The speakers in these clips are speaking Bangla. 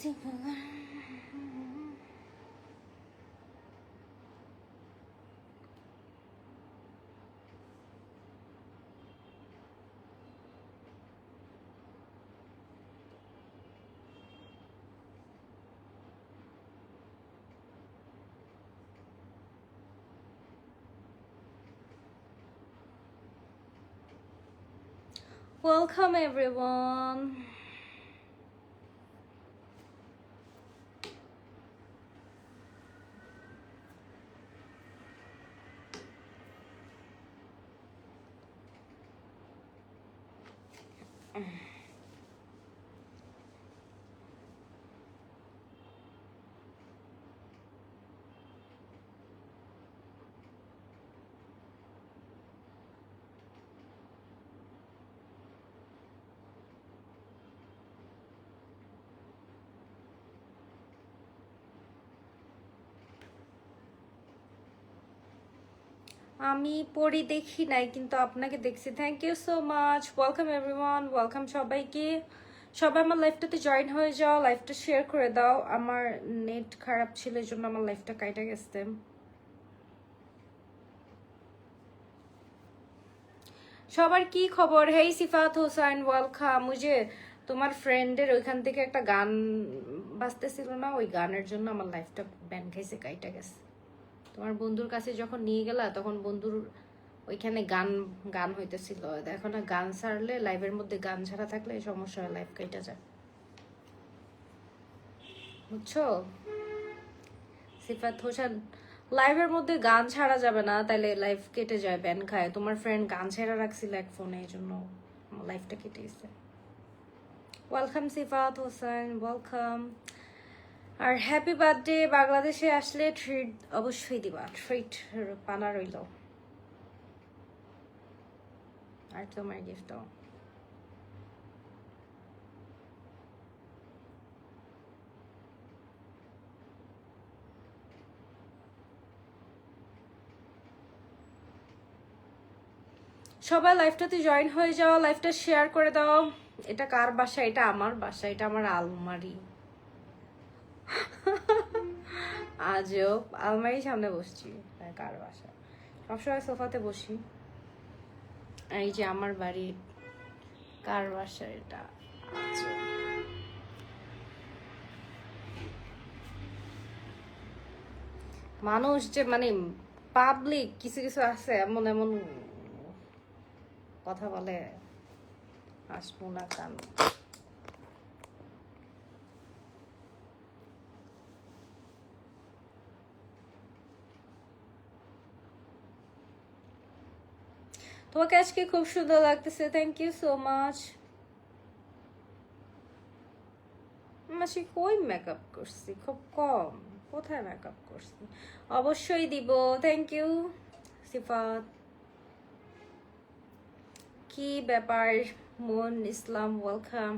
Welcome everyone. আমি পড়ি দেখি নাই কিন্তু আপনাকে দেখছি। Thank you so much. Welcome everyone, welcome সবাইকে। সবাই আমার লাইফটাতে জয়েন হয়ে যাও, লাইফটা শেয়ার করে দাও। আমার নেট খারাপ ছিল এই জন্য আমার লাইফটা কাইটা গেছে। সবার কি খবর? হেই সিফাত হোসেন, ওয়েলকাম। ওই যে তোমার ফ্রেন্ডের ওইখান থেকে একটা গান বাজতেছিল না, ওই গানের জন্য আমার লাইফটা ব্যান খাইছে, কাইটা গেছে। তোমার বন্ধুর কাছে যখন নিয়ে গেলা তখন বন্ধুর ওইখানে গান গান হইতেছিল। দেখো না, গান ছাড়লে, লাইভের মধ্যে গান ছাড়া থাকলে সমস্যা হয়, লাইফ কেটে যায়, বুঝছো? সিফাত হোসেন, লাইভের মধ্যে গান ছাড়া যাবে না, তাইলে লাইফ কেটে যায়, ব্যান খায়। তোমার ফ্রেন্ড গান ছেড়ে রাখছিল এক ফোনে, এই জন্য লাইফটা কেটে গেছে। ওয়েলকাম সিফাত হোসেন, ওয়েলকাম। আর হ্যাপি বার্থডে। বাংলাদেশে আসলে ট্রিট অবশ্যই দিবা, ট্রিট পানা রইল। আর তোমার গিফটও। সবাই লাইফটাতে জয়েন হয়ে যাও, লাইফটা শেয়ার করে দাও। এটা কার বাসা? এটা আমার বাসা, এটা আমার আলমারি। আজও আলমারির সামনে বসছি, কার বাসা? সবসময় সোফাতে বসি। এই যে আমার বাড়ি, কার বাসা এটা? আজব। মানুষ যে মানে পাবলিক কিছু কিছু আছে, এমন এমন কথা বলে, আসবো না কান। তোমাকে আজকে খুব সুন্দর লাগতেছে, থ্যাংক ইউ সো মাচ। মাসি কই মেকআপ করছি? খুব কম। কোথায় মেকআপ করছি? অবশ্যই দিব, থ্যাংক ইউ সিফাত। কি ব্যাপার? মন ইসলাম, ওয়েলকাম।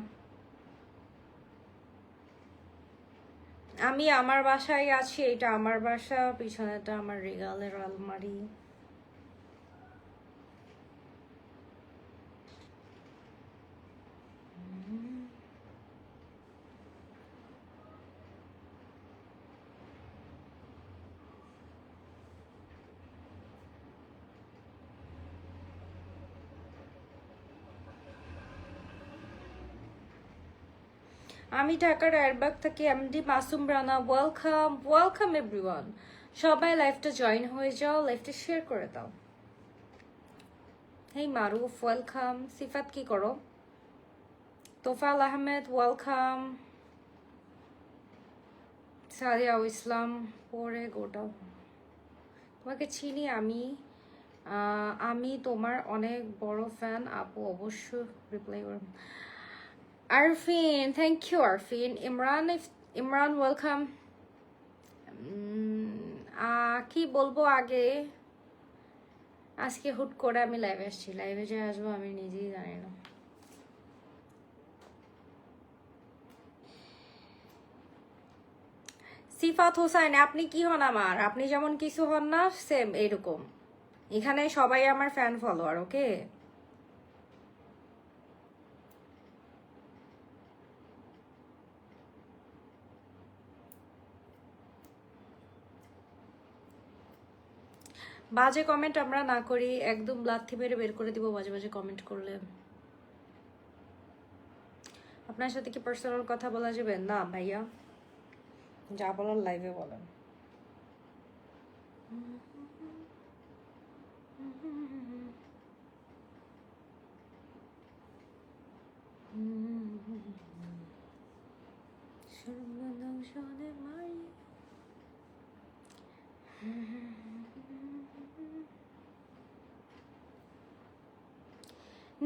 আমি আমার বাসায় আছি, এটা আমার বাসা, পিছনেটা আমার রেগালের আলমারি। আমি ঢাকার এয়ারবাগ থেকে MD Masum Rana, welcome welcome everyone. সবাই লাইফটা জয়েন হয়ে যাও, লাইফটা শেয়ার করে দাও। হেই মারুফ, ওয়েলকাম। সিফাত কি করো? তোফাল আহমেদ, ওয়েলকাম। সাদিয়া ইসলাম, পরে গোটা। তোমাকে চিনি আমি। আমি তোমার অনেক বড় ফ্যান আপু, অবশ্য রিপ্লাই করুন। Arfin, thank you Arfin. Imran, Imran welcome. কি বলবো আগে, আজকে হুট করে আমি লাইভে আসছি, লাইভে যে আসবো আমি নিজেই জানি না। সিফাত হোসেন, আপনি কি হন আমার? আপনি যেমন কিছু হন না, সেম এইরকম। এখানে সবাই আমার ফ্যান ফলোয়ার, ওকে? বাজে কমেন্ট আমরা না করি, একদম লাথি মেরে বের করে দিব বাজে বাজে কমেন্ট করলে। আপনার সাথে কি পার্সোনাল কথা বলা যাবে? না ভাইয়া, যা বলার লাইভে বলেন।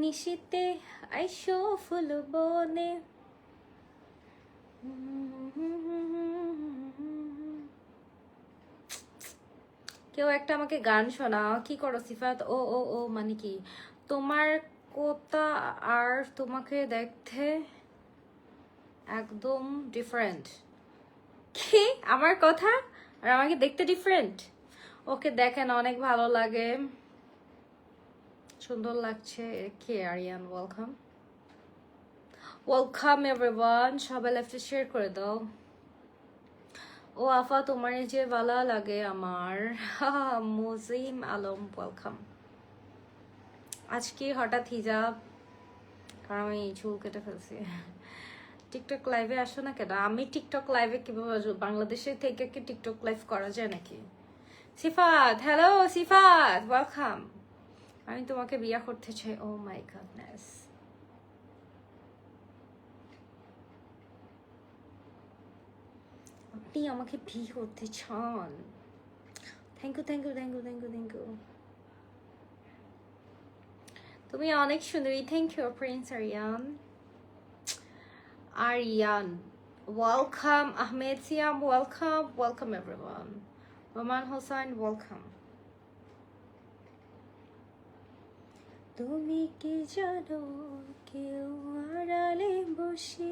নিশীতে আইসো ফুল বনে, কেউ একটা আমাকে গান শোনাও। কি করো সিফাত? ও ও ও মানে কি তোমার কোতা আর তোমাকে দেখতে একদম ডিফারেন্ট। কি আমার কথা আর আমাকে দেখতে ডিফারেন্ট? ওকে দেখেন, অনেক ভালো লাগে, সুন্দর লাগছে। কে আরিয়ান? ওয়েলকাম ওয়েলকাম এভরিওয়ান, সবাই লাইভটা শেয়ার করে দাও। ও আফা তোমার যে ভালো লাগে আমার। মুজিম আলম ওয়েলকাম। আজকে হঠাৎ হিজাব, কারণ আমি চুল কেটে ফেলছি। টিকটক লাইভে আসো না কেন? আমি টিকটক লাইভে কিভাবে আসবো? বাংলাদেশে থেকে কি টিকটক লাইভ করা যায় নাকি? সিফাত, হ্যালো সিফাত, ওয়েলকাম। আমি তোমাকে বিয়ে করতে চাই। ও মাই গডনেস, আপনি আমাকে বিয়ে করতে চান? Thank you thank you thank you thank you thank you. তুমি অনেক সুন্দরী। Thank you prince Ariyan. Ariyan welcome. Ahmed Siam welcome. Welcome everyone. Roman Hossain welcome. তুমি কি জানো কেউ আড়ালে বসে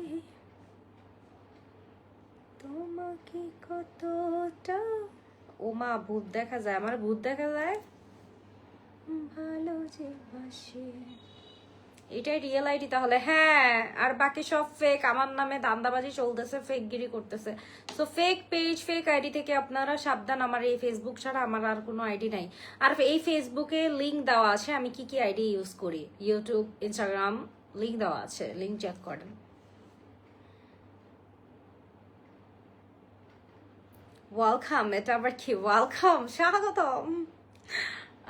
তোমাকে কতটা, ও মা ভূত দেখা যায়, আমার ভূত দেখা যায়, ভালো যে বাসে। এটাই রিয়েল আইডি তাহলে? হ্যাঁ, আর বাকি সব ফেক। আমার নামে দান্দাবাজি চলতেছে, ফেকগিরি করতেছে। So fake page, fake ID থেকে আপনারা সাবধান। আমার এই ফেসবুক ছাড়া আমার আর কোনো আইডি নাই। আর এই ফেসবুকে লিংক দেওয়া আছে আমি কি কি আইডি ইউজ করি, ইউটিউব, ইনস্টাগ্রাম, লিংক দেওয়া আছে, লিংক চেক করেন। ওয়েলকাম, এটা আবার কি ওয়েলকাম? স্বাগতম।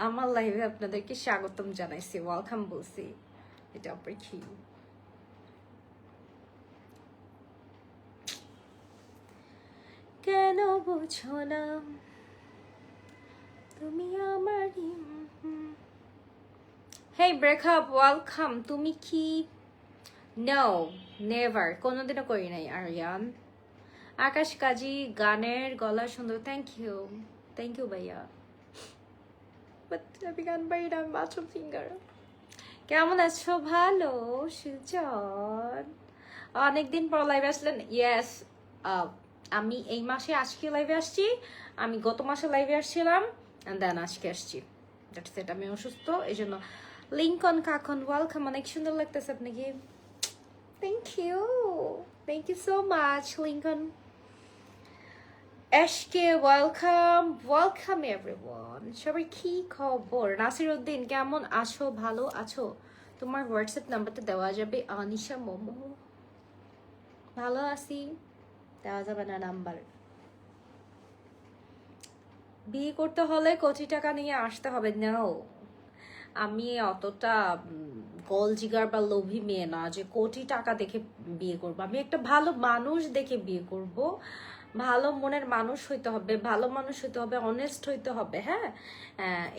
আমার লাইভে আপনাদেরকে স্বাগতম জানাইছি, ওয়েলকাম বলছি, এটা আবার কি? কেন বুঝো না তুমি আমারই? হেই ব্রেকআপ, ওয়েলকাম। তুমি কি? নো, নেভার, কোনোদিনও করি নাই আরিয়ান। আকাশ কাজী, গানের গলা সুন্দর। থ্যাংক ইউ ভাইয়া। বাট আমি গান পারি না, আমি বাথরুম সিঙ্গার। কেমন আছো? ভালো সুজন, অনেকদিন পর লাইভে আসলেন। ইয়েস, আমি এই মাসে আজকে লাইভে আসছি, আমি গত মাসে লাইভে আসছিলাম, অ্যান্ড দেন আজকে আসছি। That's it. আমি অসুস্থ এই জন্য। লিঙ্কন কাকন ওয়েলকাম, অনেক সুন্দর লাগতেছে আপনাকে। Thank you so much Lincoln. SK welcome, welcome everyone. সবাই কি খবর? নাসির উদ্দিন কেমন আছো? ভালো আছো? তোমার হোয়াটসঅ্যাপ নাম্বারটা দেওয়া যাবে? আনিশা মোমো, ভালো আছি, দেওয়া যাবে না নাম্বার? বিয়ে করতে হলে কোটি টাকা নিয়ে আসতে হবে? নাও, আমি অতটা গোল জিগার বা লোভী মেয়ে না যে কোটি টাকা দেখে বিয়ে করবো। আমি একটা ভালো মানুষ দেখে বিয়ে করব। ভালো মনের মানুষ হইতে হবে, ভালো মানুষ হইতে হবে, অনেস্ট হইতে হবে। হ্যাঁ,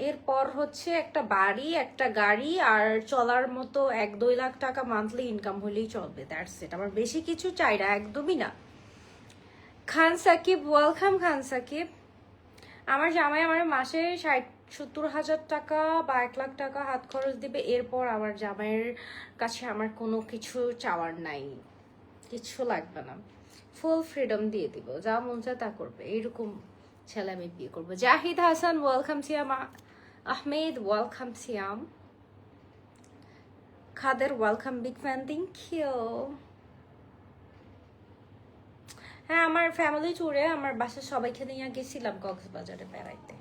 এরপর হচ্ছে একটা বাড়ি, একটা গাড়ি, আর চলার মতো 1-2 লাখ টাকা মান্থলি ইনকাম হলেই চলবে। That's it. আমার বেশি কিছু চাই না, একদমই না। খান সাকিব ওয়েলকাম। খান সাকিব, আমার জামাই আমার মাসে 60-70 হাজার টাকা বা 1 লাখ টাকা হাত খরচ দিবে। এরপর আমার জামাইয়ের কাছে আমার কোনো কিছু চাওয়ার নাই, কিছু লাগবে না, ফুল ফ্রিডম দিয়ে দিব, যা মন চায় তা করবে, এইরকম ছেলে আমি বিয়ে করবো। Zahid Hasan welcome. Siam Ahmed welcome. Siam Khader welcome, big fan, thank you. হ্যাঁ, আমার ফ্যামিলি ট্যুরে আমার বাসার সবাইকে নিয়ে গেছিলাম কক্সবাজারে বেড়াইতে।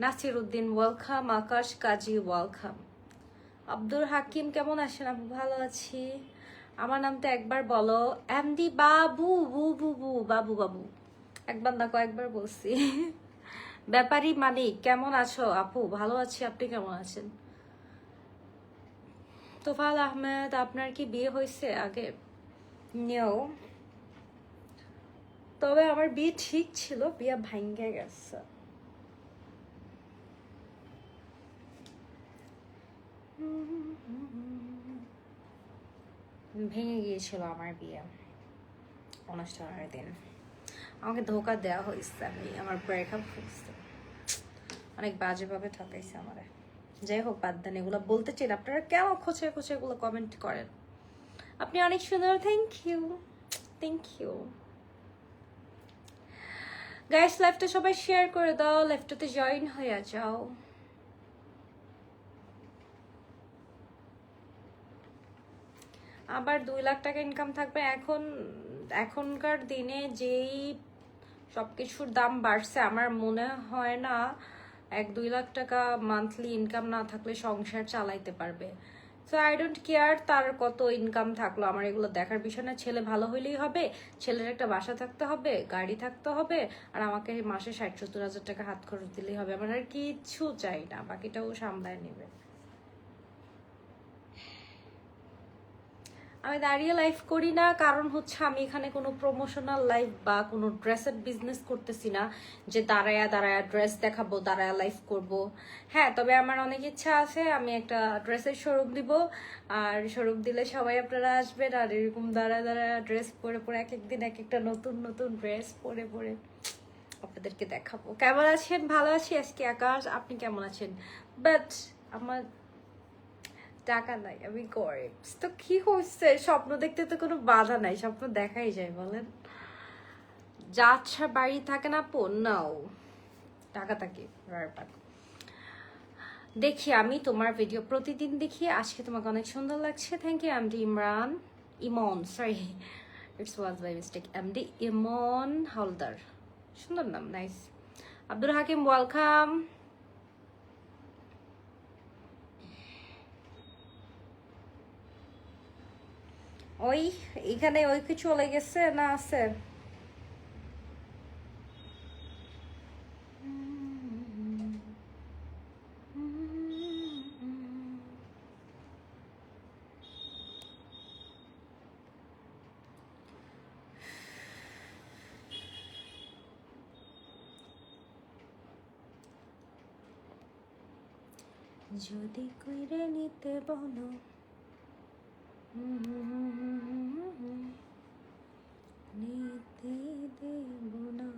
নাসির উদ্দিন ওয়েলকাম, আকাশ কাজী ওয়েলকাম। আব্দুল হাকিম কেমন আছেন আপু? ভালো আছি। আমার নামটা একবার বলো। এমডি বাবু, বু বু বু, বাবু বাবু, একবার না কয়েকবার বলছি। ব্যাপারী মানিক কেমন আছো আপু? ভালো আছি, আপনি কেমন আছেন? তোফাল আহমেদ, আপনার কি বিয়ে হয়েছে আগে? নিও, তবে আমার বিয়ে ঠিক ছিল, বিয়ে ভাঙ্গে গেছে। ভেঙে গিয়েছিল আমার বিয়ে অনুষ্ঠানের দিন। আমাকে ধোকা দেওয়া হয়েছে, আমার ব্রেকআপ হয়েছে, অনেক বাজেভাবে ঠকাইছে আমারে। যাই হোক, বাদ দেন, এগুলো বলতে চাই না। আপনারা কেন খোঁচে খোঁচে এগুলো কমেন্ট করেন? আপনি অনেক সুন্দর, thank you, thank you. Guys, লাইভটা সবাই শেয়ার করে দাও, লাইভটাতে জয়েন হয়ে যাও। আবার 2 লাখ টাকা ইনকাম থাকবে? এখনকার দিনে যেই সবকিছুর দাম বাড়ছে, আমার মনে হয় না 1-2 লাখ টাকা মান্থলি ইনকাম না থাকলে সংসার চালাইতে পারবে। সো আই ডোন্ট কেয়ার তার কত ইনকাম থাকলো, আমার এগুলো দেখার বিষয় না। ছেলে ভালো হইলেই হবে, ছেলের একটা বাসা থাকতে হবে, গাড়ি থাকতে হবে, আর আমাকে মাসে 60-70 হাজার টাকা হাত খরচ দিলেই হবে। আমার আর কিচ্ছু চাই না, বাকিটাও সামলায় নেবে। আমি দাঁড়িয়ে লাইভ করি না, কারণ হচ্ছে আমি এখানে কোনো প্রমোশনাল লাইভ বা কোনো ড্রেসের বিজনেস করতেছি না যে দাঁড়ায়া দাঁড়ায়া ড্রেস দেখাবো, দাঁড়ায়া লাইভ করব। হ্যাঁ, তবে আমার অনেক ইচ্ছা আছে, আমি একটা ড্রেসের শোরুম দিব, আর শোরুম দিলে সবাই আপনারা আসবেন, আর এরকম দাঁড়ায় দাঁড়ায় ড্রেস পরে পরে এক একদিন এক একটা নতুন নতুন ড্রেস পরে পরে আপনাদেরকে দেখাবো। কেমন আছেন? ভালো আছি আজকে আকাশ, আপনি কেমন আছেন? বাট আমার টাকা নাই, আমি গরিব। তো কি হচ্ছে, স্বপ্ন দেখতে তো কোনো বাধা নাই, স্বপ্ন দেখাই যায়, বলেন। যাচ্ছা বাড়ি থাকে না নাও, টাকা থাকে। দেখি, আমি তোমার ভিডিও প্রতিদিন দেখি, আজকে তোমাকে অনেক সুন্দর লাগছে, thank you MD Imran, Imon, sorry, it's was by mistake, MD Imon Haldar, সুন্দর নাম, নাইস। আব্দুল হাকিম ওয়েলকাম। ওই এখানে ওই কি চলে গেছে না আছে? যদি কইরে নিতে বলো, নিতে দেব না।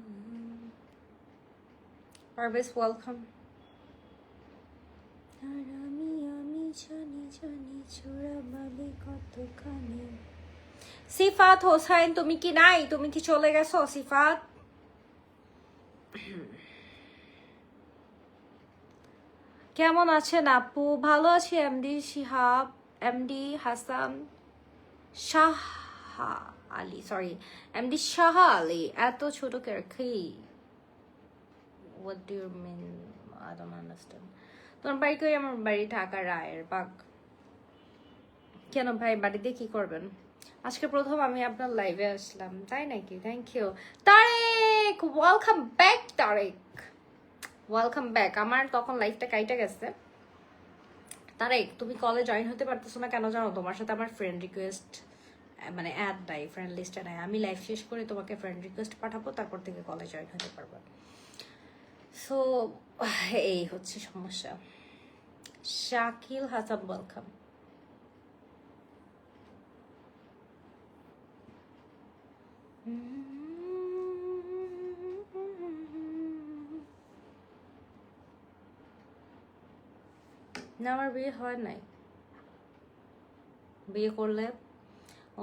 পারভেজ ওয়েলকাম। আর আমি জানি জানি ছোড়া বালি কতখানি। সিফাত হোসাইন, তুমি কি নাই? তুমি কি চলে গেছো সিফাত? কেমন আছেন আপু? ভালো আছি MD Shihab, MD Hasan Shah Ali, sorry, MD Shah Ali. এত ছোট কি? What do you mean? I don't understand. তোমার বাড়ি কই? আমার বাড়ি ঢাকা রায়ের বাগ। কেন ভাই, বাড়িতে কি করবেন? আজকে প্রথম আমি আপনার লাইভে আসলাম, তাই নাকি? Thank you Tarek, welcome back Tarek, welcome back. আমার তখন লাইফটা কাইটা গেছে। তারেক, তুমি কলে জয়েন হতে পারতেছো না কেন জানো? তোমার সাথে আমার ফ্রেন্ড রিকোয়েস্ট, মানে অ্যাড নাই, ফ্রেন্ড লিস্টে নাই। আমি লাইভ শেষ করে তোমাকে ফ্রেন্ড রিকোয়েস্ট পাঠাবো, তারপর থেকে কলে জয়েন হতে পারবো। সো এই হচ্ছে সমস্যা। শাকিল হাসান ওয়েলকাম। না, আমার বিয়ে হয় নাই। বিয়ে করলে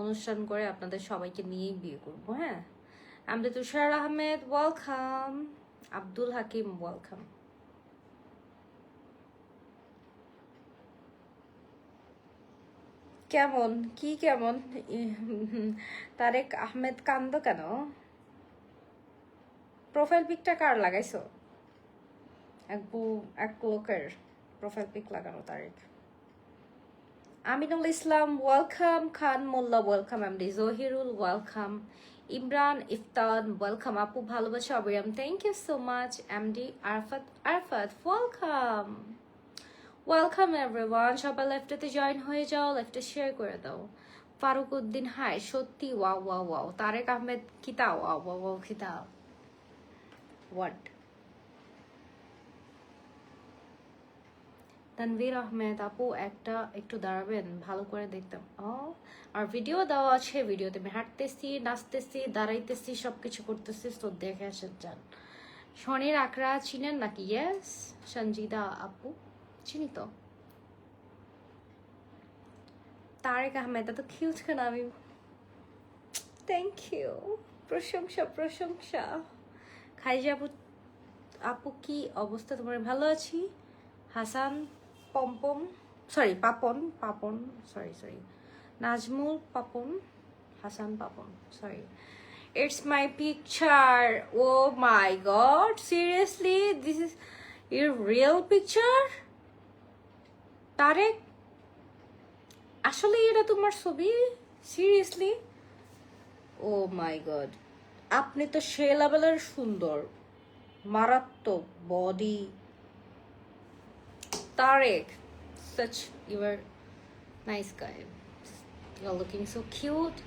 অনুষ্ঠান করে আপনাদের সবাইকে নিয়েই বিয়ে করবো। হ্যাঁ, আমদি তুষার আহমেদ ওয়েলকাম, আব্দুল হাকিম ওয়েলকাম। কেমন কি কেমন? তারেক আহমেদ কান্দ কেন? প্রোফাইল পিকটা কার লাগাইছো? এক লোকের প্রোফাইল পিক লাগানো তারিখ। Aminul Islam welcome, Khan Molla welcome, MD Zahirul welcome, Imran Iftan welcome, আপু ভালোবাসা অবিরাম, thank you so much, MD Arafat Arafat welcome welcome everyone. সবাই লেফটেতে জয়েন হয়ে যাও, লেফটে শেয়ার করে দাও। ফারুক উদ্দিন হাই, সত্যি wow wow wow. Tarek Ahmed খিতা ওয়াও ওয়াও ওয়াও খিতা হোয়াট। তানভীর আহমেদ আপু একটু দাঁড়াবেন, ভালো করে দেখতাম। আর ভিডিও দেওয়া আছে, ভিডিওতে আমি হাঁটতেছি, নাচতেছি, দাঁড়াইতেছি, সবকিছু করতেছি, তো দেখে আসেন যান। শনির আকরা চিনেন নাকি? ইয়েস, সঞ্জিদা আপু চিনি তো। তারেক আহমেদ এত কিউট কেন? আমি থ্যাংক ইউ, প্রশংসা প্রশংসা। খাইজা আপু আপু কি অবস্থা তোমার? ভালো আছি। Hasan Pompom sorry Papon Papon sorry Nazmul Papon, Hasan Papon sorry. It's my picture. Oh my god, seriously? This is your real picture? Tarek, আসলে এটা তোমার ছবি? সিরিয়াসলি? ও মাই গড, আপনি তো সে লেভেলের সুন্দর, মারাত্মক body. Tarek, such you are nice guy. You're looking so cute,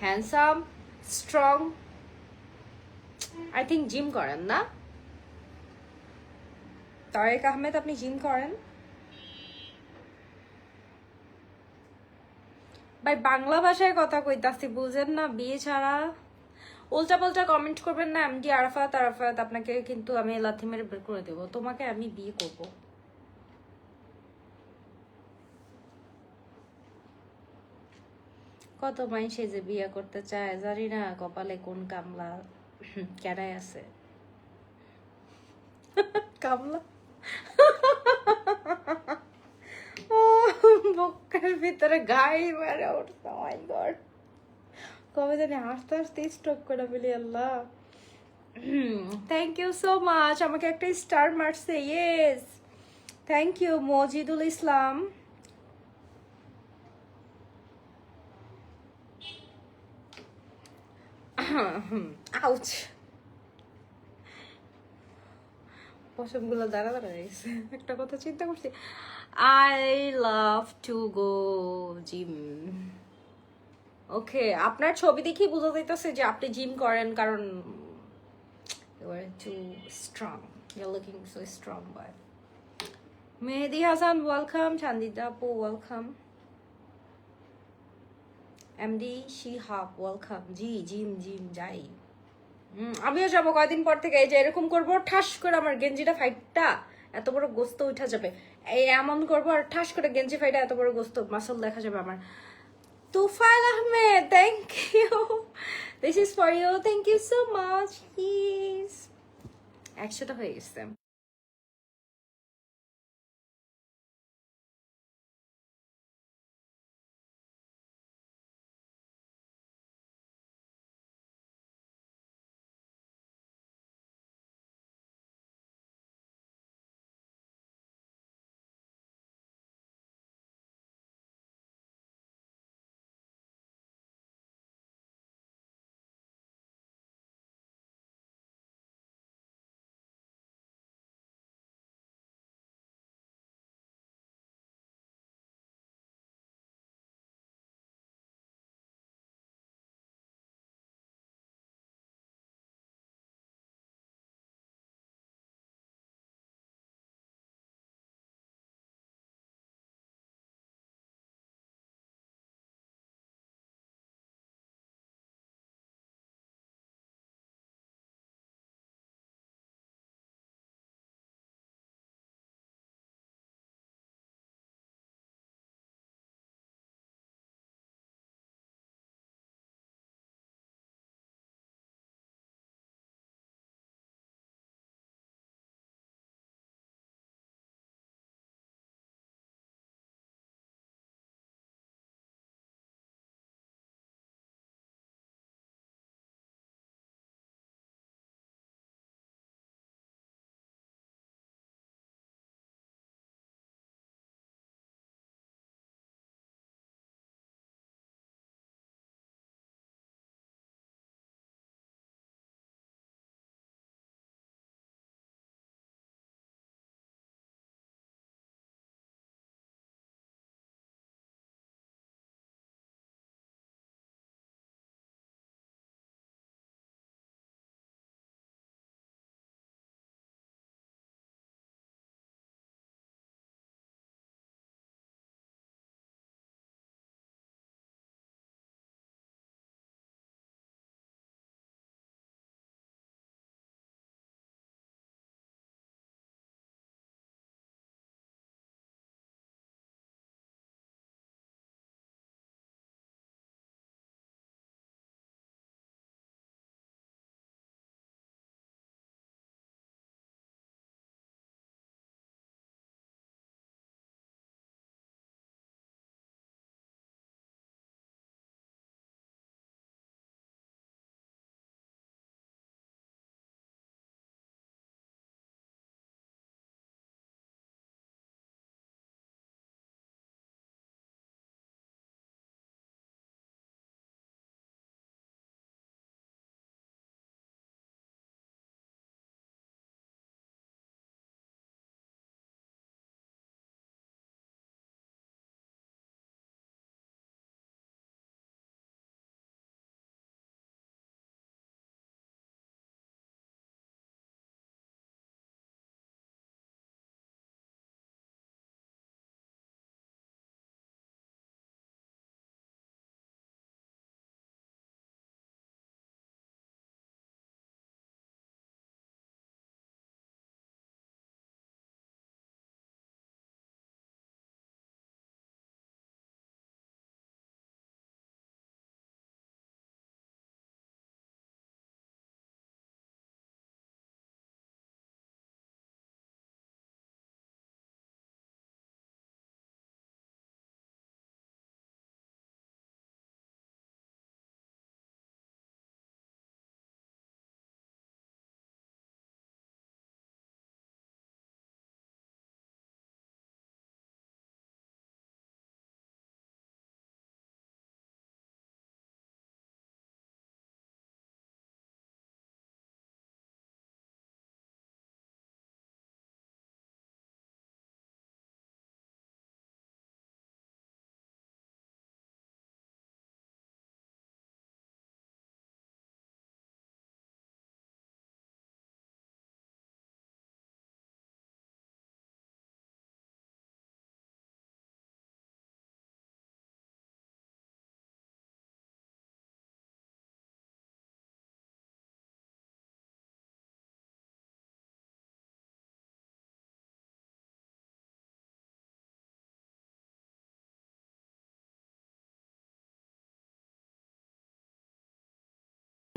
handsome, strong. I think gym করেন না তারেক আহমেদ? আপনি জিম করেন ভাই? বাংলা ভাষায় কথা কইতাছি, বুঝেন না? বিয়ে ছাড়া উল্টা পাল্টা কমেন্ট করবেন না। এমডি আরাফাত আরাফাত, আপনাকে কিন্তু আমি লাথি মেরে বের করে দেবো। তোমাকে আমি বিয়ে করব। কত মানুষে যে বিয়ে করতে চায়, জানি না কপালে কোন কামলা কেডাই আছে। কামলা বুকের ভিতরে গাই মেরে উঠছে। মাই গড, কবে জানি হাসতে হাসতে স্ট্রোক করে ফেলি। আল্লাহ, থ্যাংক ইউ সো মাচ। আমাকে একটা স্টার মারছে, yes thank you. Majidul Islam, ouch, পশমগুলো দাঁড়া দাঁড়া গেছে। একটা কথা চিন্তা করছি, I love to go gym. Okay, আপনার ছবি দেখি বোঝা যাইতেছে যে আপনি জিম করেন, কারণ you are too strong, you're looking so strong boy. Mehedi Hasan welcome, চান্দিদা আপু ওয়েলকাম, এমডি শিহাব ওয়েলকাম। জি জিম জিম যাই, আমিও যাবো কয়দিন পর থেকে। এই যে এরকম করবো, ঠাস করে আমার গেঞ্জিটা ফাইটটা এত বড় গোস্ত উঠা যাবে, এই এমন করবো আর ঠাস করে গেঞ্জি ফাইটা এত বড় গোস্ত মাসল দেখা যাবে আমার। Tufail Ahmed, thank you, this is for you, thank you so much. Please 100টা হয়ে গেছে।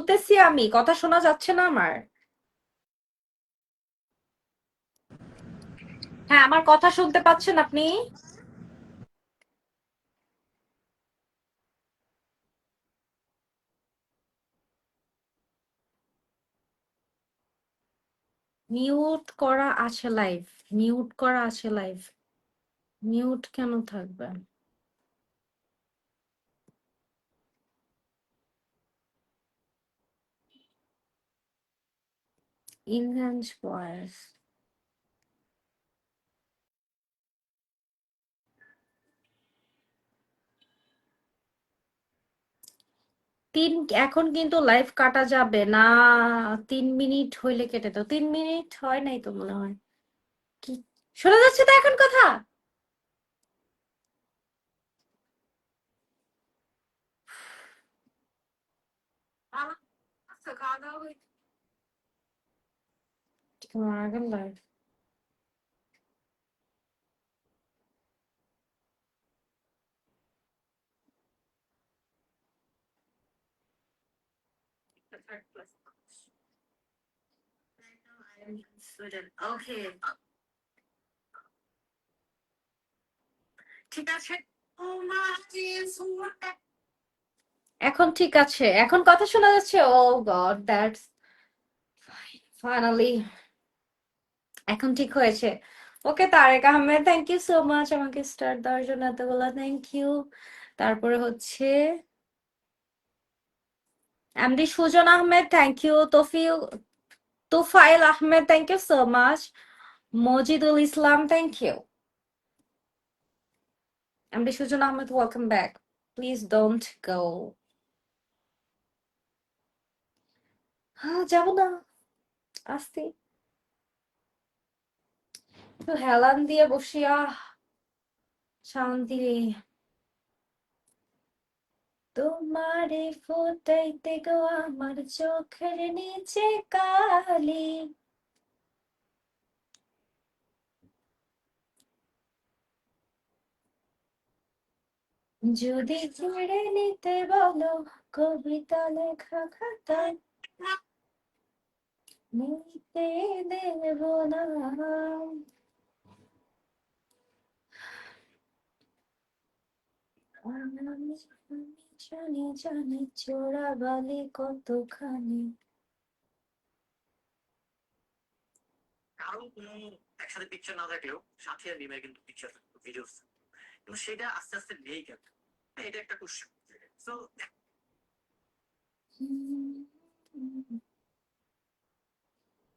বলতেছি আমি, কথা শোনা যাচ্ছে না আমার? হ্যাঁ, আমার কথা শুনতে পাচ্ছেন আপনি? মিউট করা আছে লাইভ। মিউট করা আছে লাইভ। মিউট কেন থাকবে? Enhance voice. এখন কিন্তু লাইভ কাটা যাবে না। 3 মিনিট হইলে কেটে দাও। 3 মিনিট হয় নাই তো মনে হয়। কি শোনা যাচ্ছে তো এখন কথা? আচ্ছা, খাওয়া দাওয়া কেমন লাইভ? ওকে, ঠিক আছে। এখন ঠিক আছে, এখন কথা শোনা যাচ্ছে। ও গড, দ্যাটস ফাইনালি এখন ঠিক হয়েছে। Okay Tarek Ahmed, thank you so much আমাকে স্টার্ট দেওয়ার জন্য, এতগুলা থ্যাংক ইউ। তারপরে হচ্ছে MD Sujon Ahmed, thank you. Tufail Ahmed, thank you so much. Majidul Islam, thank you. MD Sujon Ahmed, welcome back. Please don't go. হ্যাঁ, যাবো না, আসতে একটু হেলান দিয়ে বসিয়া শান্তি। তোমারে ফোটাইতে গো আমার চোখের নিচে কালি, যদি ছেড়ে নিতে বলো কবিতা লেখা খাতায়, নিতে দেব না। আমি জানি জানি চোরাবালি কতখানি।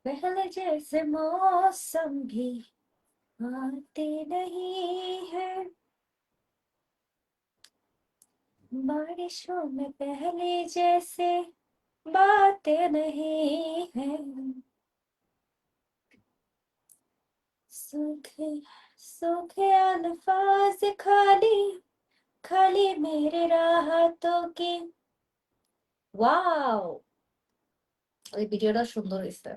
पहले जैसे मौसम भी आते नहीं है, बारिशों में पहले जैसे बातें नहीं है, सूखे सूखे अल्फाज खाली खाली मेरे राहतों की। ওয়াও, ওই ভিডিওটা সুন্দর হয়েছে।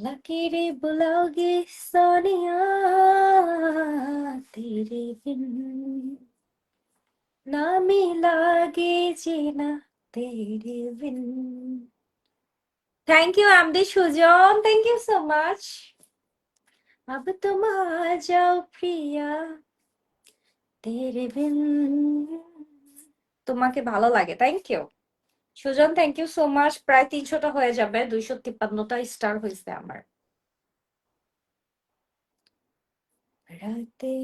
लकीरें बुलाओगे सोनिया तेरे बिन, ना मिलागे जीना तेरे बिन। Thank you MD Sujon, thank you so much. अब तुम आ जाओ प्रिया तेरे बिन। তোমাকে ভালো লাগে, thank you Sujon, thank you so much. প্রায় 300টা হয়ে যাবে, 253টা স্টার হয়েছে আমার। रातें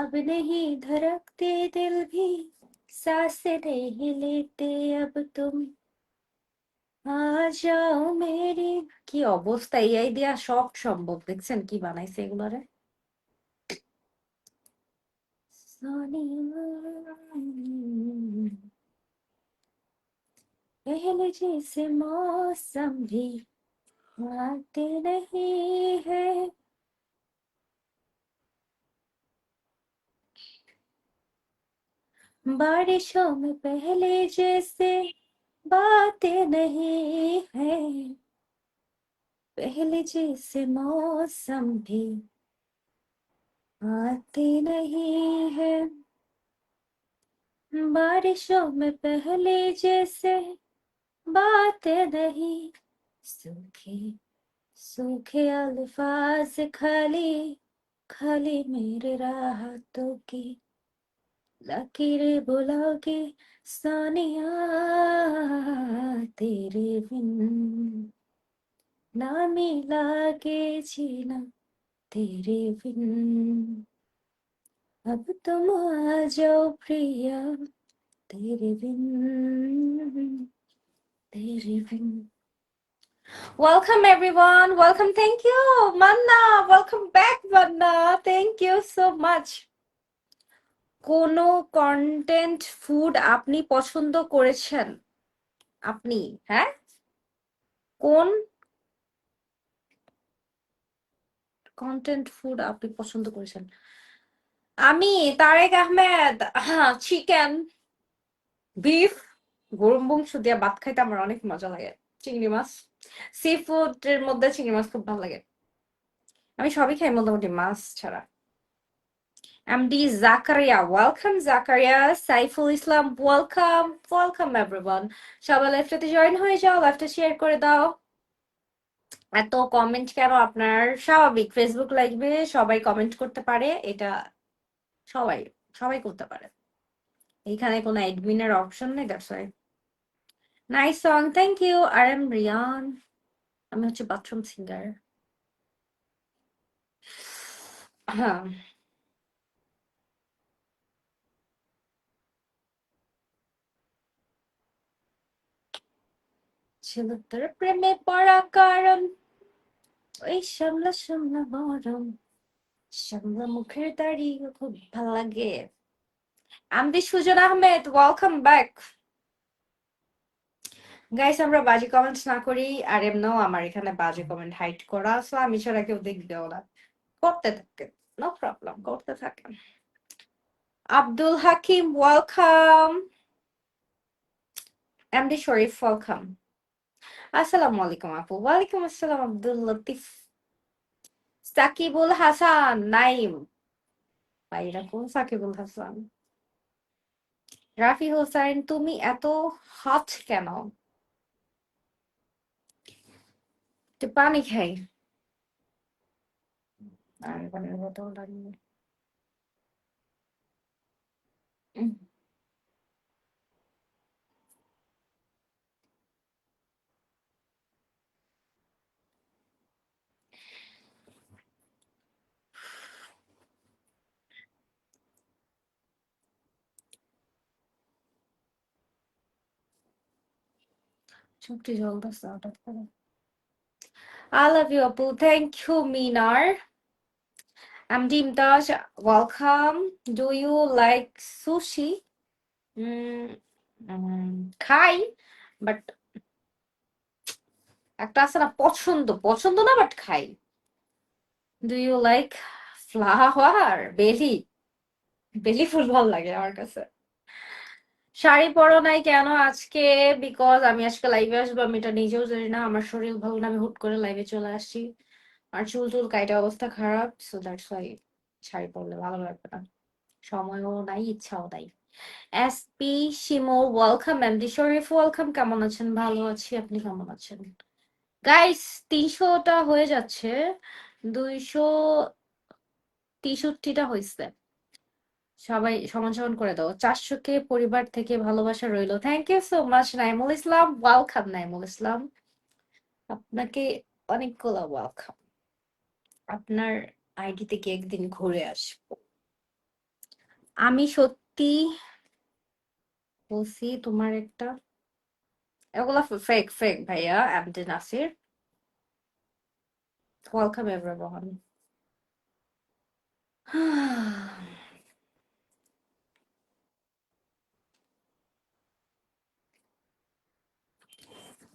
अब नहीं धड़कते, दिल भी सांसें नहीं लेते, अब तुम आ जाओ मेरी। কি অবস্থা, এআই দিয়া সব সম্ভব, দেখছেন কি বানাইছে এগুলারে। सोनिया पहले जैसे मौसम भी आते नहीं है, बारिशों में पहले जैसे बातें नहीं है, पहले जैसे मौसम भी आते नहीं है। बारिशों में पहले जैसे बातें नहीं, सूखे सूखे अल्फाज खाली खाली मेरे राहतों की लकीरें बुलाओगे सानिया, तेरे बिन ना मिला के जीना तेरे बिन, अब तुम आ जाओ प्रिया तेरे बिन तेरे बिन। Welcome everyone. Welcome. Thank you, Manna. Welcome back, Manna. Thank you so much. কোনো কন্টেন্ট ফুড আপনি পছন্দ করেছেন? আপনি, হ্যাঁ, কোন কন্টেন্ট ফুড আপনি পছন্দ করেছেন? আমি তারেক আহমেদ, হ্যাঁ, চিকেন, বিফ, গরুর মাংস দিয়ে ভাত খাইতে আমার অনেক মজা লাগে। চিংড়ি মাছ, সি ফুডের মধ্যে চিংড়ি মাছ খুব ভালো লাগে। আমি সবই খাই মোটামুটি মাছ ছাড়া। MD Zakaria, welcome Zakaria. Saiful Islam, welcome, welcome everyone. সবাই লাইভটাতে জয়েন হয়ে যাও, লাইভটা শেয়ার করে দাও। এত কমেন্ট কেন আপনার? স্বাভাবিক, ফেসবুক লাইভে সবাই কমেন্ট করতে পারে, এটা সবাই সবাই করতে পারে, এইখানে কোনো অ্যাডমিনের অপশন নেই, that's why. Nice song, thank you. আর এম রিয়ান, আমি হচ্ছে বাথরুম সিঙ্গার। হ্যাঁ, ছিল তোর প্রেমে পড়া কারণ, ওই সামলা সামলা মরম, সামলা মুখের দাড়ি খুব ভালো লাগে। MD Sujon Ahmed, welcome back. Guys, আমরা বাজে কমেন্টস না করি, আর এমনও আমার এখানে বাজে কমেন্ট হাইড করা আছে, আমি ছাড়া কেউ দেখবেও না। করতে থাকেন, নো প্রবলেম, করতে থাকেন। আব্দুল হাকিম, ওয়েলকাম। এমডি শরীফ, ওয়েলকাম। আসসালামু আলাইকুম আপু। ওয়ালাইকুম আসসালাম আব্দুল লতিফ। সাকিবুল হাসান, নাইম, ভাইরা কোন সাকিবুল হাসান? রাফি হোসাইন, তুমি এত হট কেন? একটু পানি খাই, আর পানির বোতল লাগবে। সবটি জ্বলতেছে হঠাৎ করে। I love you, Apu. Thank you, Minar. I'm Dimtaj. Welcome. Do you like sushi? খাই, বাট একটা আছে না, পছন্দ পছন্দ না, বাট খাই। Do you like flower? বেলি, বেলি ফুল ভাল লাগে আমার কাছে। শাড়ি পরো নাই কেন আজকে? বিকজ আমি আজকে লাইভে আসবো, আমি এটা নিজেও জানি না, আমার শরীর ভালো না, আমি হুট করে লাইভে চলে আসছি, আর চুল টুল কাইটা অবস্থা খারাপ, সো দ্যাটস ওয়াই শাড়ি পরলে ভালো লাগবে না, সময়ও নাই, ইচ্ছাও নাই। এসপি শিমুল, ওয়েলকাম। এমডি শরীফ, ওয়েলকাম। কেমন আছেন? ভালো আছি, আপনি কেমন আছেন? গাইস, 300টা হয়ে যাচ্ছে, 263টা হয়েছে, সবাই সমান সমান করে দাও। 400 কে পরিবার থেকে ভালোবাসা রইলো। Thank you so much Naimul Islam, welcome Naimul Islam, আপনাকে অনেকগুলো ওয়েলকাম। আপনার আইডি থেকে একদিন ঘুরে আসবো। আমি সত্যি বলছি তোমার একটা, এগুলা ফেক ফেক ভাইয়া। MD Nasir, welcome everyone.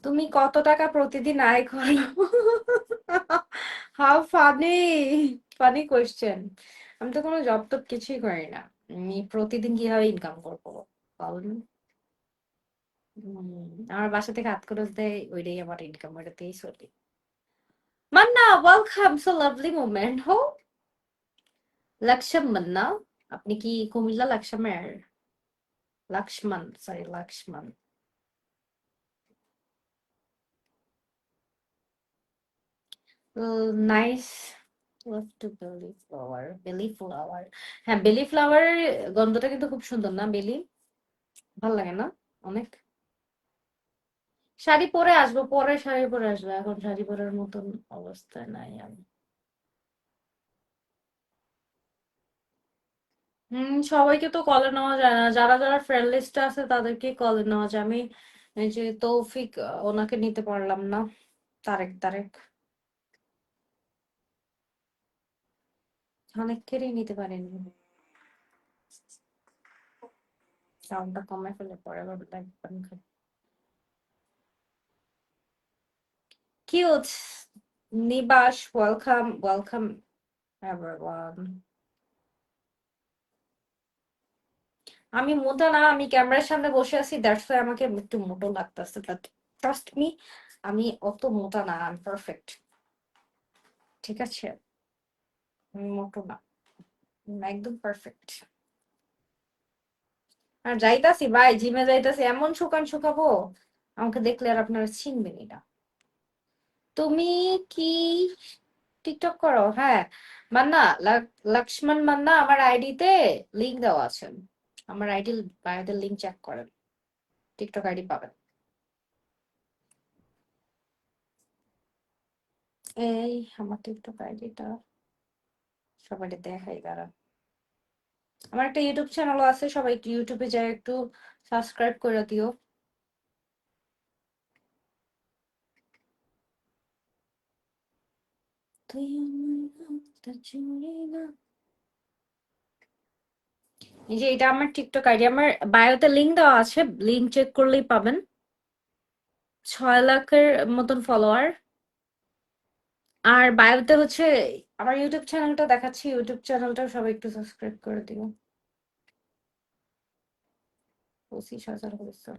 তুমি কত টাকা প্রতিদিন আয় করো? How funny, funny question. আমি তো কোনো জব টব কিছুই করি না, আমি প্রতিদিন কিভাবে ইনকাম করবো বলুন? আমার বাসা থেকে হাত খরচ দেয়, ওইটাই আমার ইনকাম, ওইটাতেই চলি। Manna, welcome, so lovely moment হো। লাকসাম মান্না, আপনি কি কুমিল্লা লাকসামের? Laxman, sorry Laxman. Nice. Love to Beli flower, Beli flower. হ্যাঁ, বেলি ফ্লাওয়ার গন্ধটা কিন্তু খুব সুন্দর না বেলি? ভাল লাগে না অনেক? শাড়ি পরে আসবো, পরে শাড়ি পরে আসবো, এখন শাড়ি পরার মতন অবস্থায় নাই আমি। সবাইকে তো কলে নেওয়া যায় না, যারা যারা ফ্রেন্ড লিস্টে আছে তাদেরকে কলে নেওয়া যায়। আমি এই যে তৌফিক, ওনাকে নিতে পারলাম না। তারেক, তারেক অনেককেরই নিতে পারিনি। সাউন্ডটা কমে ফেলে পরে আবার লাইক। কিউট নিবাস, ওয়েলকাম ওয়েলকাম এভরিওয়ান। আমি মোটা না, আমি ক্যামেরার সামনে বসে আছি, দ্যাটস ওয়াই আমাকে একটু মোটো লাগতেছে, বাট ট্রাস্ট মি, আমি অত মোটা না, আমি পারফেক্ট। ঠিক আছে, আমি মোটো না, আমি একদম পারফেক্ট। আর যাইতাছি ভাই, জিমে যাইতাছি, এমন শুকান শুকাবো, আমাকে দেখলে আর আপনারা চিনবেনই না। তুমি কি টিকটক করো? হ্যাঁ, মান্না, লক্ষ্মণ মান্না আমার আইডিতে লিংক দেওয়া আছে। আমার আইডি বায়োতে লিংক চেক করেন, টিকটক আইডি পাবেন। এই আমার টিকটক আইডিটা সবাই দেখাই দাঁড়া। আমার একটা ইউটিউব চ্যানেলও আছে, সবাই একটু ইউটিউবে যাই একটু সাবস্ক্রাইব করে দিও। তুই আমার হাতটা ছুঁয়ে না। এই যে এটা আমার টিকটক আইডি, আমার বায়োতে লিংক দেওয়া আছে, লিংক চেক করলেই পাবেন। 6 লাখের মতন ফলোয়ার। আর বায়োতে হচ্ছে আমার ইউটিউব চ্যানেলটা দেখাচ্ছি, ইউটিউব চ্যানেলটাও সবাই একটু সাবস্ক্রাইব করে দিও। 25,000 হয়েছে।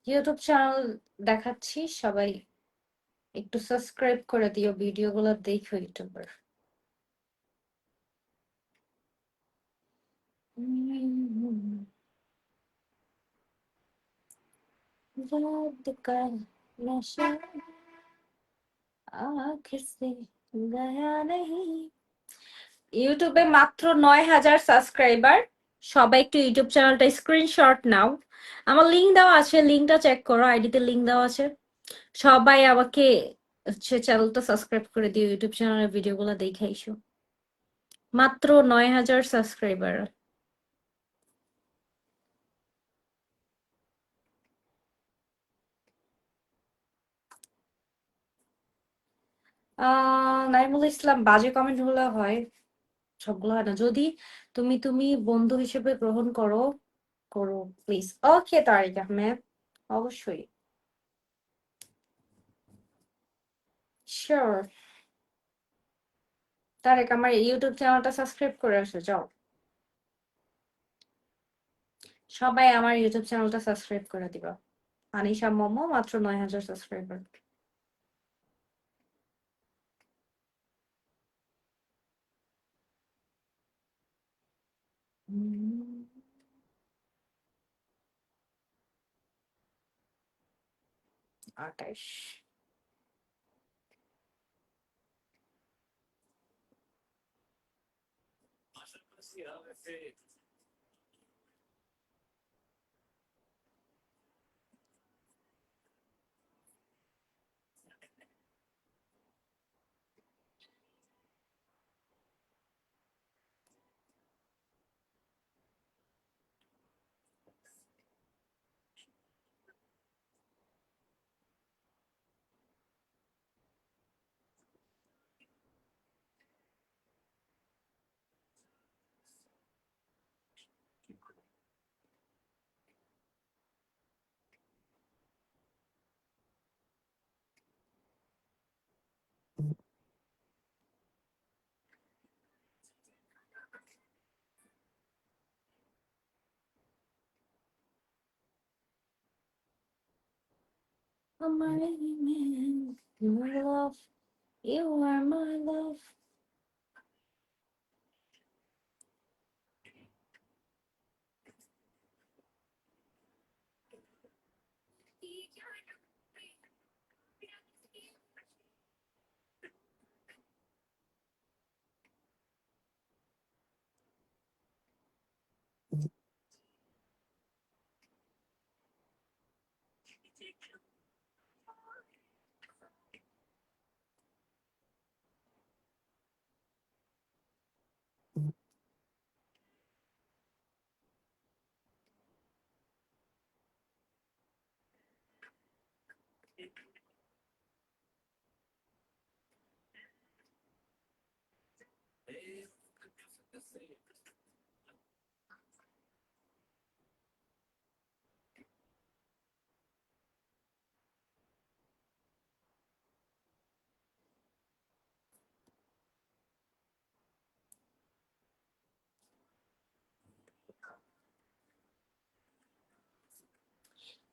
ইউটিউব চ্যানেল দেখাচ্ছি, সবাই একটু সাবস্ক্রাইব করে দিও, ভিডিওগুলো দেখো ইউটিউবার। याद का नशा आँख से गया नहीं। ইউটিউবে মাত্র 9,000 সাবস্ক্রাইবার। সবাই একটু ইউটিউব চ্যানেলটা স্ক্রিনশট নাও, আমার লিংক দেওয়া আছে, লিংকটা চেক করো, আইডিতে লিংক দেওয়া আছে। সবাই আমাকে হচ্ছে চ্যানেলটা সাবস্ক্রাইব করে দিও, ইউটিউব চ্যানেলের ভিডিওগুলো দেখে এসো। মাত্র 9,000 সাবস্ক্রাইবার। নাইমুল ইসলাম, বাজে কমেন্ট গুলো হয়, সবগুলো হয় না। যদি তুমি তুমি বন্ধু হিসেবে গ্রহণ করো, করো প্লিজ। ওকে তারিক আহমেদ, অবশ্যই, শিওর। তারেক, আমার ইউটিউব চ্যানেলটা সাবস্ক্রাইব করে আসো যাও। সবাই আমার ইউটিউব চ্যানেলটা সাবস্ক্রাইব করে দিবা। আনিশা মোমো, মাত্র 9,000 সাবস্ক্রাইবার। আটাইশ। আমার love, you are my love.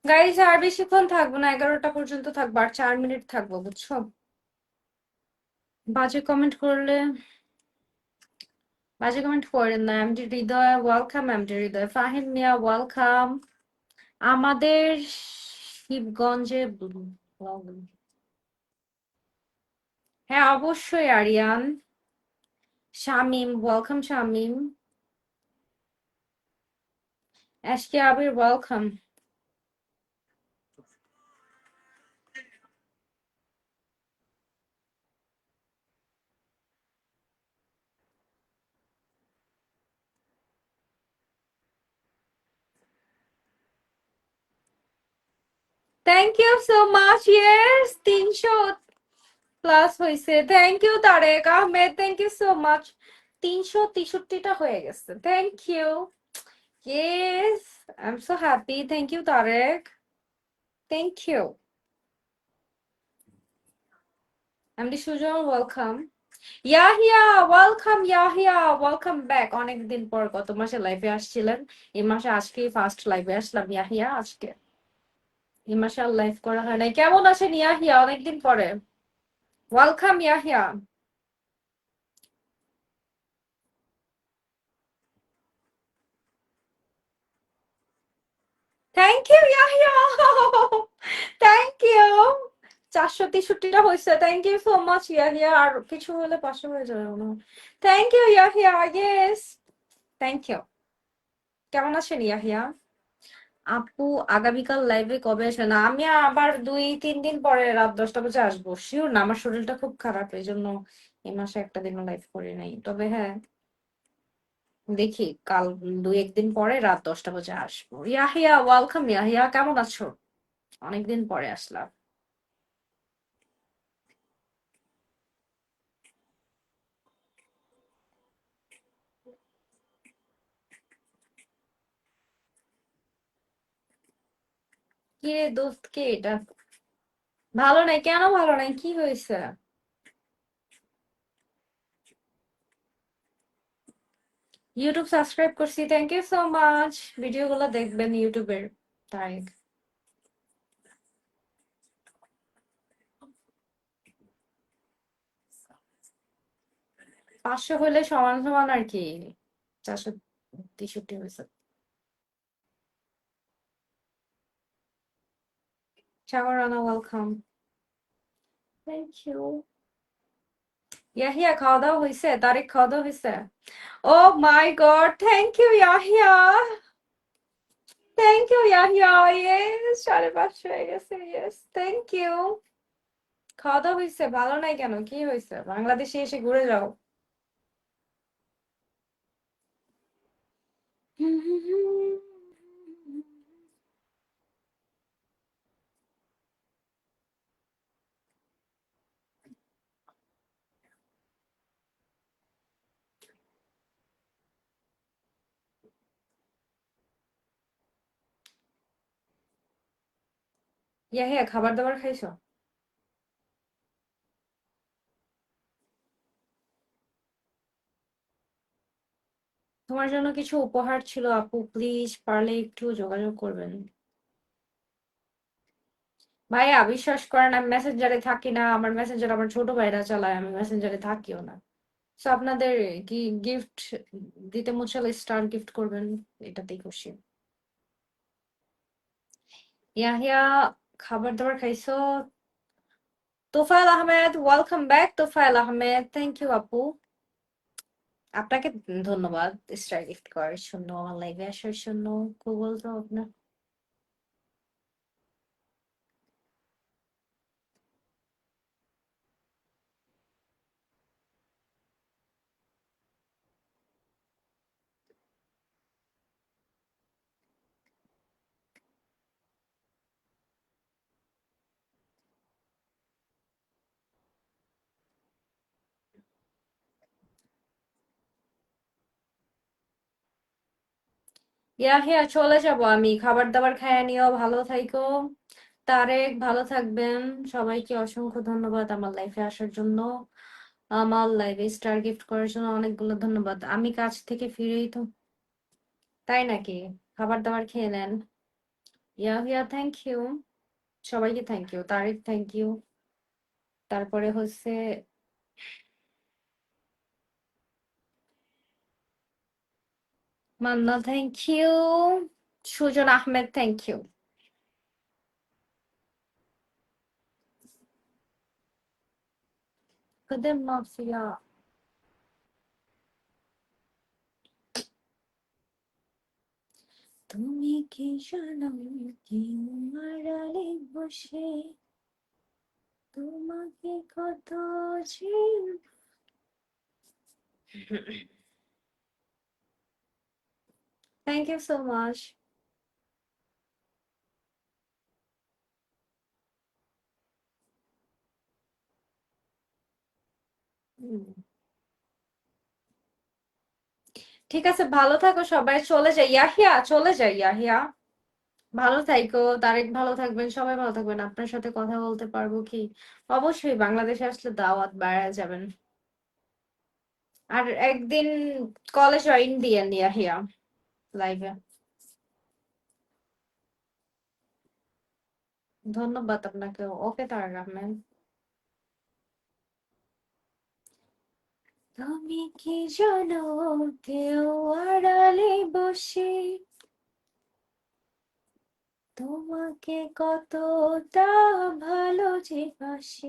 Guys আর বেশিক্ষণ থাকবো না, 11টা পর্যন্ত থাকবো, আর 4 মিনিট থাকবো, বুঝছো? বাজে কমেন্ট করলে বাজে কমেন্ট করেন না। MD Hridoy welcome, MD Hridoy. Fahim Mia welcome. আমাদের শিবগঞ্জে হ্যাঁ অবশ্যই Ariyan. Shamim welcome, Shamim. SK Abir welcome. Thank you so much. Yes, 300+ হয়েছে। Thank you Tarek Ahmed, thank you so much. 363টা হয়ে গেছে, thank you. Yes, I am so happy. Thank you Tarek, thank you. MD Sujon welcome. Yahya welcome, Yahya welcome back. অনেকদিন পর গত মাসে লাইভে আসছিলেন, এই মাসে আজকেই ফার্স্ট লাইভে আসলাম ইয়াহিয়া আজকে। এই মাসে আর লাইভ করা হয় নাই। কেমন আছেন ইয়াহিয়া? অনেকদিন পরে welcome Yahya. Thank you Yahya, thank you. 463টা হয়েছে, thank you so much Yahya. আর কিছু হলে 500 হয়ে যাবে মনে হয়। Thank you Yahya, yes, thank you. কেমন আছেন ইয়াহিয়া? আপু আগামীকাল লাইভে কবে আসেন? আমি আবার 2-3 দিন পরে রাত 10টা বাজে আসবো। শিওর না, আমার শরীরটা খুব খারাপ, এই জন্য এই মাসে একটা দিনও লাইভ করি নাই। তবে হ্যাঁ, দেখি কাল 2-1 দিন পরে রাত 10টা বাজে আসবো। ইয়াহিয়া ওয়েলকাম। ইয়াহিয়া কেমন আছো? অনেকদিন পরে আসলাম। কি রে দোস্ত, কে এটা? ভালো নাই কেন? ভালো নাই, কি হয়েছে? ইউটিউব সাবস্ক্রাইব করছি, thank you so much. Video গুলো দেখবেন ইউটিউবের। তাই 500 হইলে সমান সমান আর কি। 463 হয়েছে। Sagar Rana welcome, thank you. Yahya খাওয়া দাওয়া হয়েছে? তারিখ খাওয়া দাওয়া হয়েছে? Oh my God, thank you Yahya, thank you Yahya. Yes, 550 হয়ে গেছে। Yes, thank you. খাওয়া দাওয়া হয়েছে? ভালো নাই কেন, কি হয়েছে? বাংলাদেশে এসে ঘুরে যাও। ইয়াহিয়া খাবার দাবার খাইছো? তোমার জন্য কিছু উপহার ছিল আপু, প্লিজ পারলে একটু যোগাযোগ করবেন। ভাইয়া বিশ্বাস করেন, আমি মেসেঞ্জারে থাকি না। আমার মেসেঞ্জার আমার ছোট ভাইরা চালায়, আমি মেসেঞ্জারে থাকিও না। সো আপনাদের কি গিফট দিতে মুছালে স্টার গিফট করবেন, এটাতেই খুশি। ইয়াহিয়া খাবার দাবার খাইছো? Tofayel Ahmed welcome back. Tofayel Ahmed, thank you আপু। আপনাকে ধন্যবাদ স্টার গিফট করার জন্য, আমার লাইভে আসার জন্য। খুব বলতো আপনার। ইয়াহিয়া চলে যাব আমি, খাবার দাবার খাইয়া নিও, ভালো থাইকো। তারেক ভালো থাকবেন। সবাইকে অসংখ্য ধন্যবাদ আমার লাইফে আসার জন্য, আমার লাইফে স্টার গিফট করার জন্য অনেকগুলো ধন্যবাদ। আমি কাজ থেকে ফিরেই তো, তাই নাকি? খাবার দাবার খেয়ে নেন। ইয়াহিয়া থ্যাংক ইউ, সবাইকে thank you, Tarek thank you, তারপরে হচ্ছে Manna thank you, Sujon Ahmed thank you. Kadam mafia. তুমি কি জানো, কেউ আড়ালে বসে তোমাকে কত যে। Thank you so much. ঠিক আছে, ভালো থাকো সবাই, চলে যাই ইয়াহিয়া, চলে যাই ইয়াহিয়া। ভালো থাইকো, তারেক ভালো থাকবেন, সবাই ভালো থাকবেন। আপনার সাথে কথা বলতে পারবো কি? অবশ্যই বাংলাদেশে আসলে দাওয়াত বাড়া যাবেন। আর একদিন কলেজ জয়েন দিয়েন ইয়াহিয়া লাইভে। ধন্যবাদ আপনাকে। ওকে তারেক আহমেদ। তুমি কি জানো, কেউ আড়ালে বসে তোমাকে কতটা ভালো যে বাসি।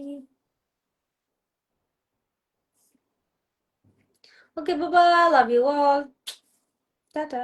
ওকে বাবা, লাভ ইউ অল, টাটা।